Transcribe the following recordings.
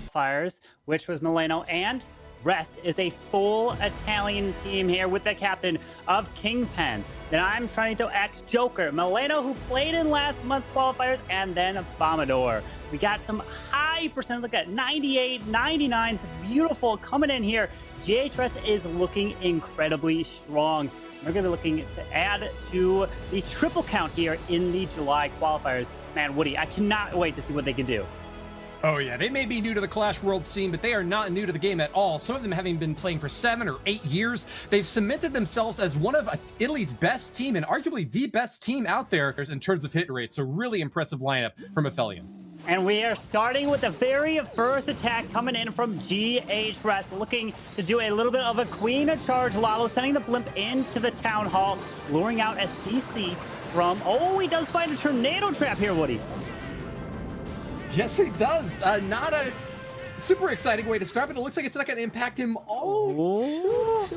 Qualifiers, which was Milano, and Rest is a full Italian team here with the captain of Kingpen. Then I'm trying to X Joker, Milano, who played in last month's qualifiers, and then Bomador. We got some high percent, look at 98, 99, it's beautiful coming in here. GHRS is looking incredibly strong. We're going to be looking to add to the triple count here in the July qualifiers. Man, Woody, I cannot wait to see what they can do. Oh yeah, they may be new to the Clash World scene, but they are not new to the game at all. Some of them having been playing for 7 or 8 years. They've cemented themselves as one of Italy's best team and arguably the best team out there in terms of hit rate. So really impressive lineup from Aphelion. And we are starting with the very first attack coming in from GHRS, looking to do a little bit of a Queen of Charge Lalo, sending the blimp into the Town Hall, luring out a CC from... Oh, he does find a Tornado Trap here, Woody. Yes, he does. Not a super exciting way to start, but it looks like it's not going to impact him. Oh,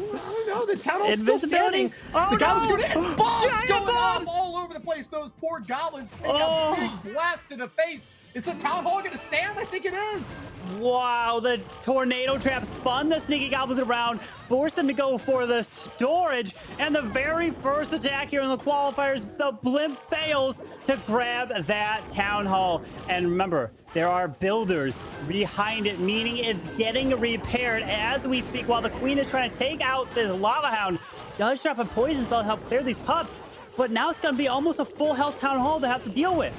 no, the Town Hall's still standing. The Goblins going to hit. Bombs going off all over the place. Those poor Goblins take a big blast in the face. Is the Town Hall going to stand? I think it is. Wow, the Tornado Trap spun the Sneaky Goblins around, forced them to go for the storage, and the very first attack here in the qualifiers, the blimp fails to grab that Town Hall. And remember, there are builders behind it, meaning it's getting repaired as we speak, while the Queen is trying to take out this Lava Hound. Does drop a poison spell to help clear these pups, but now it's going to be almost a full health Town Hall to have to deal with.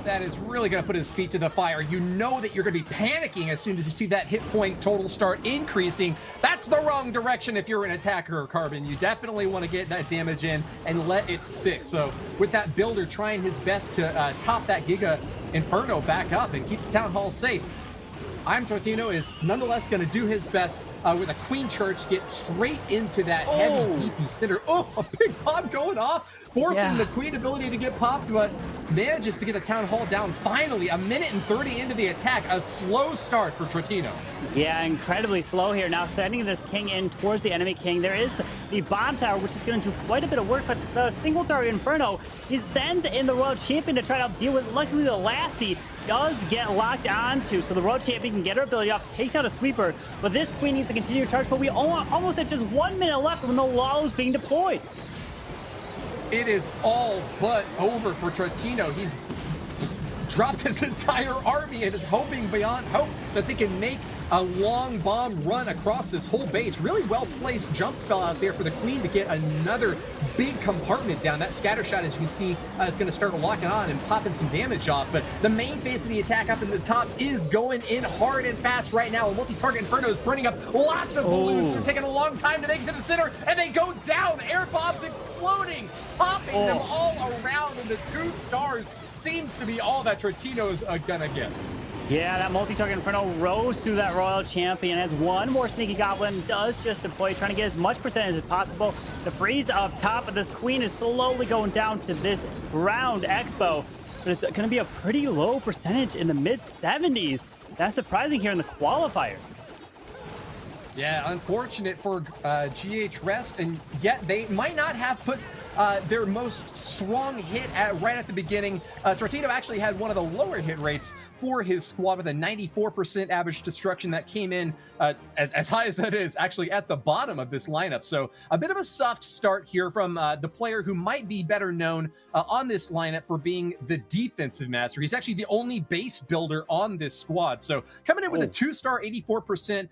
That is really going to put his feet to the fire. You know that you're going to be panicking as soon as you see that hit point total start increasing. That's the wrong direction if you're an attacker, Carbon. You definitely want to get that damage in and let it stick. So with that builder trying his best to top that Giga Inferno back up and keep the Town Hall safe, Tortino is nonetheless going to do his best with a Queen Church, get straight into that heavy PT center. Oh, a big bomb going off, forcing the Queen ability to get popped, but manages to get the Town Hall down finally. A minute and 30 into the attack, a slow start for Trotino. Yeah, incredibly slow here. Now sending this King in towards the enemy King. There is the Bomb Tower, which is going to do quite a bit of work, but the single target Inferno, he sends in the Royal Champion to try to deal with. Luckily, the Lassie does get locked onto, so the Royal Champion can get her ability off, takes out a sweeper, but this Queen needs to continue to charge, but we almost have just 1 minute left when the Lalo's being deployed. It is all but over for Trotino. He's dropped his entire army and is hoping beyond hope that they can make a long bomb run across this whole base. Really well-placed jump spell out there for the Queen to get another big compartment down. That scatter shot, as you can see, is going to start locking on and popping some damage off. But the main phase of the attack up in the top is going in hard and fast right now. A multi-target Inferno is burning up lots of balloons. They're taking a long time to make it to the center, and they go down. Air bombs exploding, popping them all around, and the 2 stars seems to be all that Trotino's gonna get. Yeah, that multi-target Inferno rose through that Royal Champion as one more Sneaky Goblin does just deploy, trying to get as much percentage as possible. The freeze up top, but this Queen is slowly going down to this ground Expo, but it's going to be a pretty low percentage in the mid-70s. That's surprising here in the qualifiers. Yeah, unfortunate for GHRS, and yet they might not have put their most strong hit right at the beginning. Tortino actually had one of the lower hit rates for his squad with a 94% average destruction that came in as high as that is actually at the bottom of this lineup. So a bit of a soft start here from the player who might be better known on this lineup for being the defensive master. He's actually the only base builder on this squad. So coming in with a 2-star 84%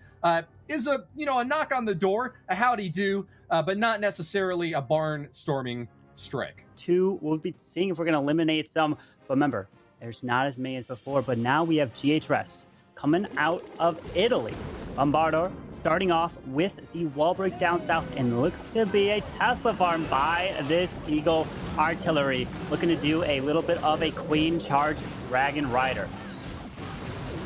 is a knock on the door, a howdy do, but not necessarily a barnstorming strike. 2, we'll be seeing if we're going to eliminate some, but remember, there's not as many as before, but now we have GHRS coming out of Italy. Bombardor starting off with the wall break down south, and looks to be a Tesla farm by this Eagle Artillery, looking to do a little bit of a Queen Charge Dragon Rider.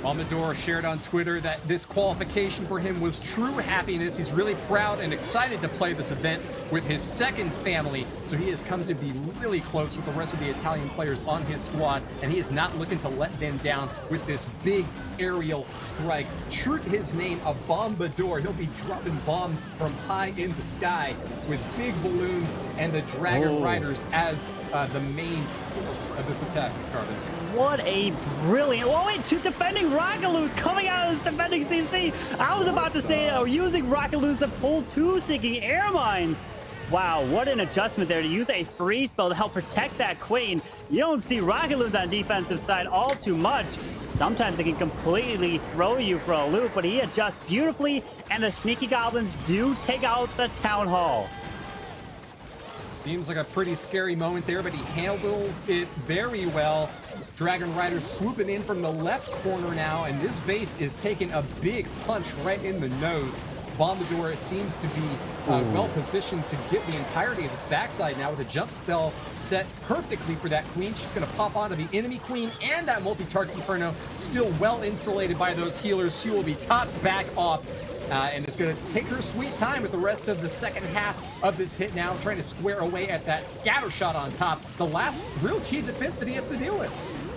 Bombardor shared on Twitter that this qualification for him was true happiness. He's really proud and excited to play this event with his second family, so he has come to be really close with the rest of the Italian players on his squad, and he is not looking to let them down with this big aerial strike. True to his name, a Bombardor. He'll be dropping bombs from high in the sky with big balloons and the Dragon Riders as the main force of this attack, Carbon. What a brilliant... Oh, wait, two defending Rockaloos coming out of this defending CC. I was about to say, using Rockaloos to pull two sinking air mines. Wow, what an adjustment there to use a free spell to help protect that queen. You don't see Rockaloos on defensive side all too much. Sometimes it can completely throw you for a loop, but he adjusts beautifully, and the sneaky goblins do take out the town hall. Seems like a pretty scary moment there, but he handled it very well. Dragon Rider swooping in from the left corner now, and this base is taking a big punch right in the nose. Bombador seems to be well positioned to get the entirety of his backside now with a jump spell set perfectly for that queen. She's going to pop onto the enemy queen, and that multi-target Inferno still well insulated by those healers. She will be topped back off. And it's going to take her sweet time with the rest of the second half of this hit now, trying to square away at that scatter shot on top. The last real key defense that he has to deal with.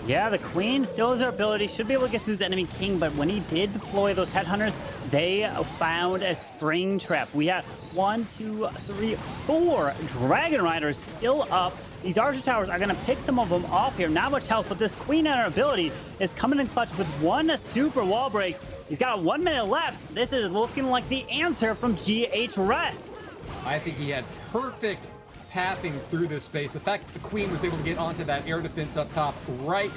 Yeah, the queen still has her ability, should be able to get through his enemy king, but when he did deploy those headhunters, they found a spring trap. We have 1, 2, 3, 4 Dragon Riders still up. These Archer Towers are going to pick some of them off here. Not much health, but this queen and her ability is coming in clutch with one super wall break. He's got 1 minute left. This is looking like the answer from GH Rest. I think he had perfect pathing through this space. The fact that the queen was able to get onto that air defense up top right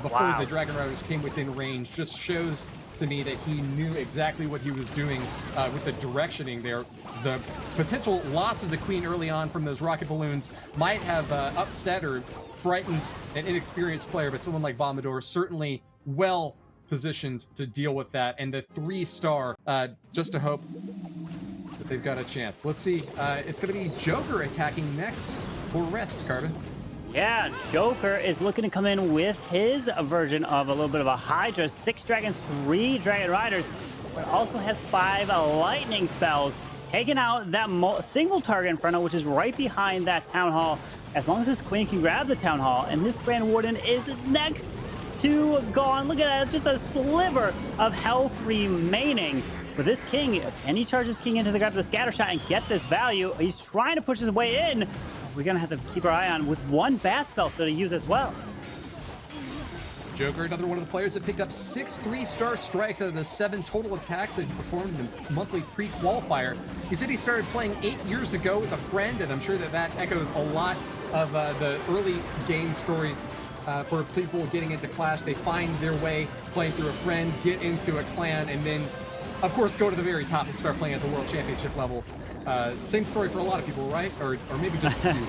before the Dragon Riders came within range just shows to me that he knew exactly what he was doing with the directioning there. The potential loss of the queen early on from those rocket balloons might have upset or frightened an inexperienced player, but someone like Bombador certainly well positioned to deal with that. And the 3-star, just to hope that they've got a chance. Let's see. It's going to be Joker attacking next for Rest, Carbon. Yeah, Joker is looking to come in with his version of a little bit of a Hydra. 6 dragons, 3 Dragon Riders, but also has 5 lightning spells, taking out that single target Inferno, which is right behind that Town Hall. As long as this queen can grab the Town Hall, and this Grand Warden is next to gone. Look at that, just a sliver of health remaining. For this king, can he charge his king into the grab of the scatter shot and get this value? He's trying to push his way in. We're gonna have to keep our eye on with 1 bat spell so to use as well. Joker, another one of the players that picked up 6 3-star strikes out of the 7 total attacks that he performed in the monthly pre-qualifier. He said he started playing 8 years ago with a friend, and I'm sure that echoes a lot of the early game stories for people getting into Clash. They find their way playing through a friend, get into a clan, and then of course go to the very top and start playing at the World Championship level. Same story for a lot of people, right? Or maybe just a few.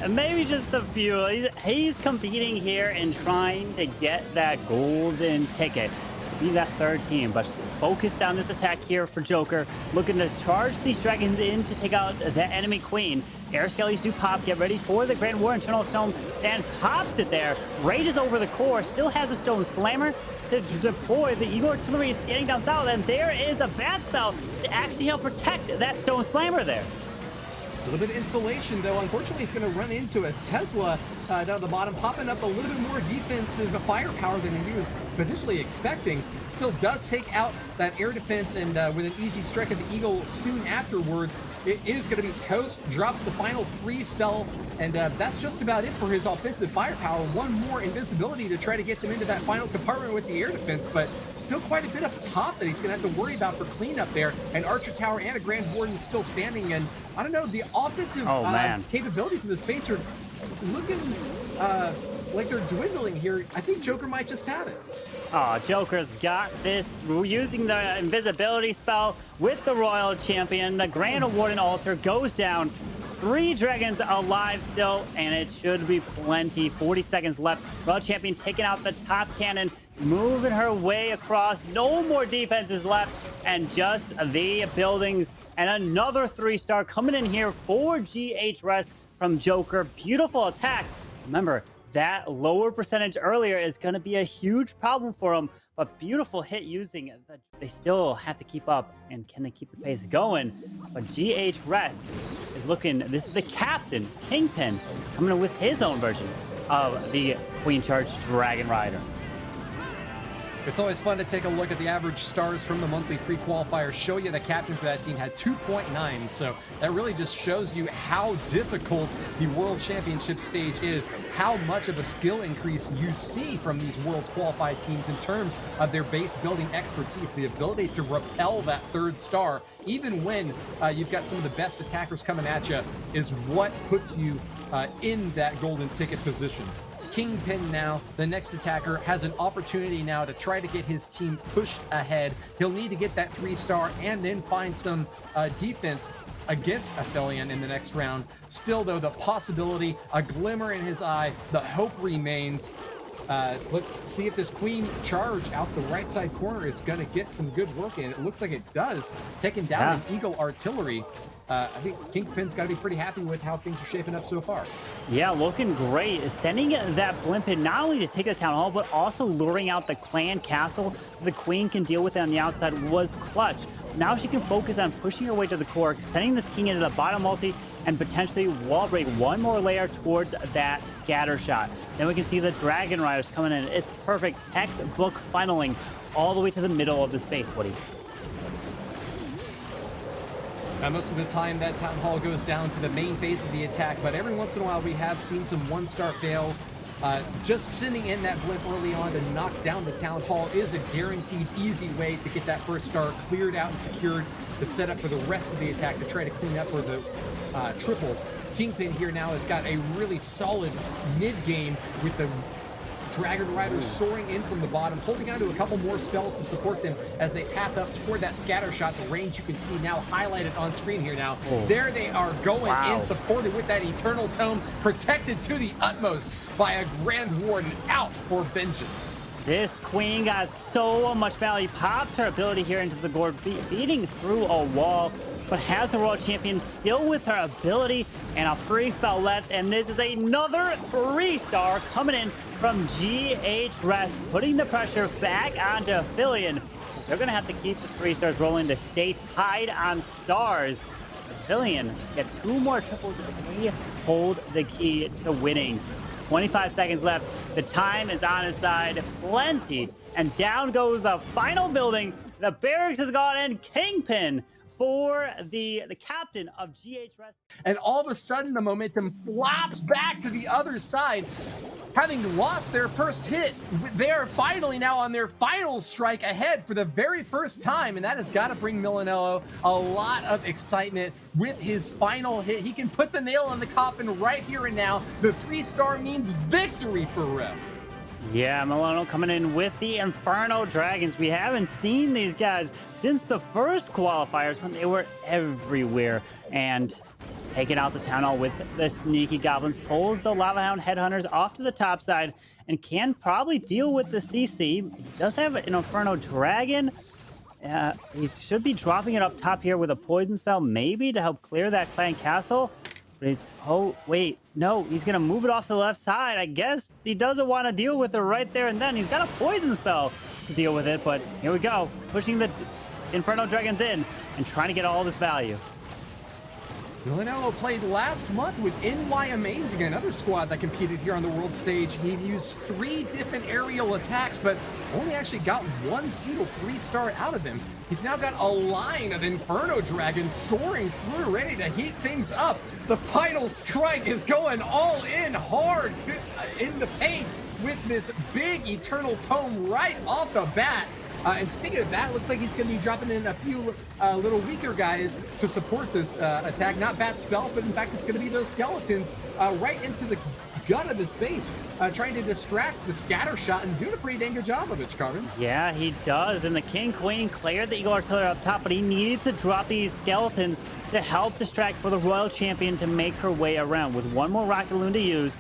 Maybe just a few. He's competing here and trying to get that golden ticket, be that 3rd team, but focused on this attack here for Joker, looking to charge these dragons in to take out the enemy queen. Air Skellies do pop, get ready for the Grand War Internal Stone, and pops it there, rages over the core, still has a Stone Slammer to deploy. The Eagle Artillery is scanning down south, and there is a bat spell to actually help protect that Stone Slammer there. A little bit of insulation, though. Unfortunately, he's going to run into a Tesla down at the bottom, popping up a little bit more defensive firepower than he was potentially expecting. Still does take out that air defense, and with an easy strike of the Eagle soon afterwards, it is going to be toast. Drops the final 3 spell, and that's just about it for his offensive firepower. 1 more invisibility to try to get them into that final compartment with the air defense, but still quite a bit up top that he's going to have to worry about for cleanup there. An Archer Tower and a Grand Warden still standing, and I don't know, the offensive capabilities of this base are looking like they're dwindling here. I think Joker might just have it. Oh, Joker's got this. We're using the invisibility spell with the Royal Champion. The Grand Warden altar goes down. 3 dragons alive still, and it should be plenty. 40 seconds left. Royal Champion taking out the top cannon, moving her way across. No more defenses left, and just the buildings. And another 3-star coming in here for GH Rest from Joker. Beautiful attack. Remember, that lower percentage earlier is going to be a huge problem for him, but beautiful hit using it. They still have to keep up, and can they keep the pace going? But GH Rest is looking, this is the captain, Kingpin, coming in with his own version of the Queen Charge Dragon Rider. It's always fun to take a look at the average stars from the monthly pre-qualifier. Show you the captain for that team had 2.9. So that really just shows you how difficult the World Championship stage is, how much of a skill increase you see from these Worlds qualified teams in terms of their base building expertise, the ability to repel that third star, even when you've got some of the best attackers coming at you, is what puts you in that golden ticket position. Kingpin now, the next attacker, has an opportunity now to try to get his team pushed ahead. He'll need to get that 3-star and then find some defense against Aphelion in the next round. Still, though, the possibility, a glimmer in his eye, the hope remains. Let's see if this queen charge out the right side corner is going to get some good work in. It looks like it does. Taking down an Eagle artillery. I think Kingpin's got to be pretty happy with how things are shaping up so far. Yeah, looking great. Sending that blimp in not only to take the town hall, but also luring out the clan castle so the queen can deal with it on the outside was clutch. Now she can focus on pushing her way to the core, sending this king into the bottom multi, and potentially wall break one more layer towards that scatter shot. Then we can see the Dragon Riders coming in. It's perfect textbook funneling all the way to the middle of the space, Woody. Now, most of the time, that Town Hall goes down to the main phase of the attack, but every once in a while, we have seen some one-star fails. Just sending in that blip early on to knock down the Town Hall is a guaranteed easy way to get that first star cleared out and secured to set up for the rest of the attack to try to clean up for the triple. Kingpin here now has got a really solid mid-game with the Dragon Riders soaring in from the bottom, holding on to a couple more spells to support them as they path up toward that scatter shot. The range you can see now highlighted on screen here now. There they are going in, supported with that Eternal Tome, protected to the utmost by a Grand Warden out for vengeance. This queen got so much value. Pops her ability here into the gourd, beating through a wall, but has the World Champion still with her ability and a free spell left. And this is another 3-star coming in from GH Rest, putting the pressure back onto Aphelion. They're going to have to keep the 3-stars rolling to stay tied on stars. Aphelion get 2 more triples and they hold the key to winning. 25 seconds left. The time is on his side. Plenty. And down goes the final building. The barracks is gone, and Kingpin for the captain of GH Rest. And all of a sudden, the momentum flops back to the other side. Having lost their first hit, they are finally now on their final strike ahead for the very first time, and that has got to bring Milanello a lot of excitement with his final hit. He can put the nail on the coffin right here and now. The 3-star means victory for Rest. Yeah, Milano coming in with the Inferno Dragons. We haven't seen these guys since the first qualifiers when they were everywhere. And taking out the Town Hall with the Sneaky Goblins, pulls the Lava Hound Headhunters off to the top side and can probably deal with the CC. He does have an Inferno Dragon. He should be dropping it up top here with a Poison Spell, maybe to help clear that Clan Castle. But he's, oh, wait, no, he's going to move it off the left side. I guess he doesn't want to deal with it right there and then. He's got a Poison Spell to deal with it, but here we go. Pushing the Inferno Dragons in and trying to get all this value. Milanello played last month with NY Amazing, another squad that competed here on the world stage. He used 3 different aerial attacks, but only actually got 1 single 3-star out of them. He's now got a line of Inferno Dragons soaring through, ready to heat things up. The final strike is going all in hard in the paint with this big Eternal Tome right off the bat. And speaking of that, looks like he's going to be dropping in a few little weaker guys to support this attack. Not Bat Spell, but in fact, it's going to be those skeletons right into the gut of his base, trying to distract the scatter shot and doing a pretty dang good job of it, Carmen. Yeah, he does. And the King Queen cleared the Eagle Artillery up top, but he needs to drop these skeletons to help distract for the Royal Champion to make her way around. With 1 more Rocket Loon to use,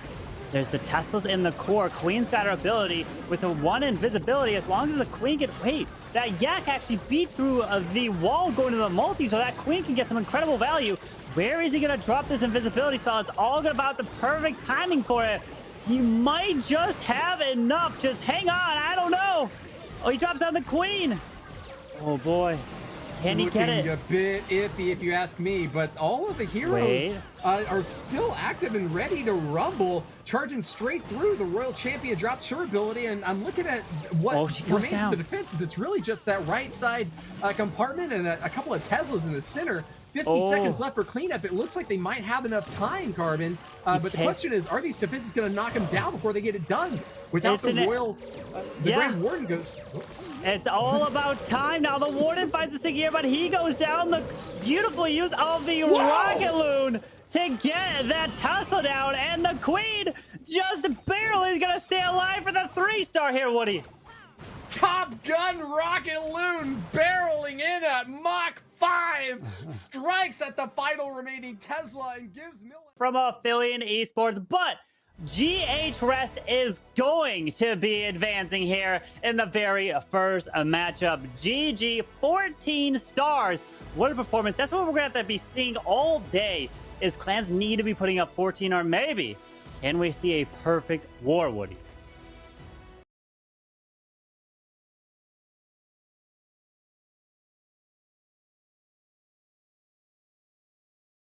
there's the Teslas in the core. Queen's got her ability with a 1 invisibility. As long as the Queen can... Wait, that Yak actually beat through the wall going to the multi, so that Queen can get some incredible value. Where is he going to drop this invisibility spell? It's all about the perfect timing for it. He might just have enough. Just hang on. I don't know. Oh, he drops down the Queen. Oh, boy. Can he get it? A bit iffy if you ask me, but all of the heroes are still active and ready to rumble, charging straight through. The Royal Champion drops her ability, and I'm looking at what remains of the defenses. It's really just that right side compartment and a couple of Teslas in the center. 50 seconds left for cleanup. It looks like they might have enough time, Carbon. But the question is, are these defenses going to knock them down before they get it done? Without the Royal, the Grand Warden goes... It's all about time now. The Warden finds the Sigier, but he goes down. The beautiful use of the Rocket Loon to get that Tesla down. And the Queen just barely is going to stay alive for the 3-star here, Woody. Top Gun Rocket Loon barreling in at Mach 5, strikes at the final remaining Tesla and gives Miller... From Aphelion eSports, but... GH Rest is going to be advancing here in the very first matchup. GG, 14 stars. What a performance. That's what we're going to have to be seeing all day, is clans need to be putting up 14, or maybe can we see a perfect war, Woody?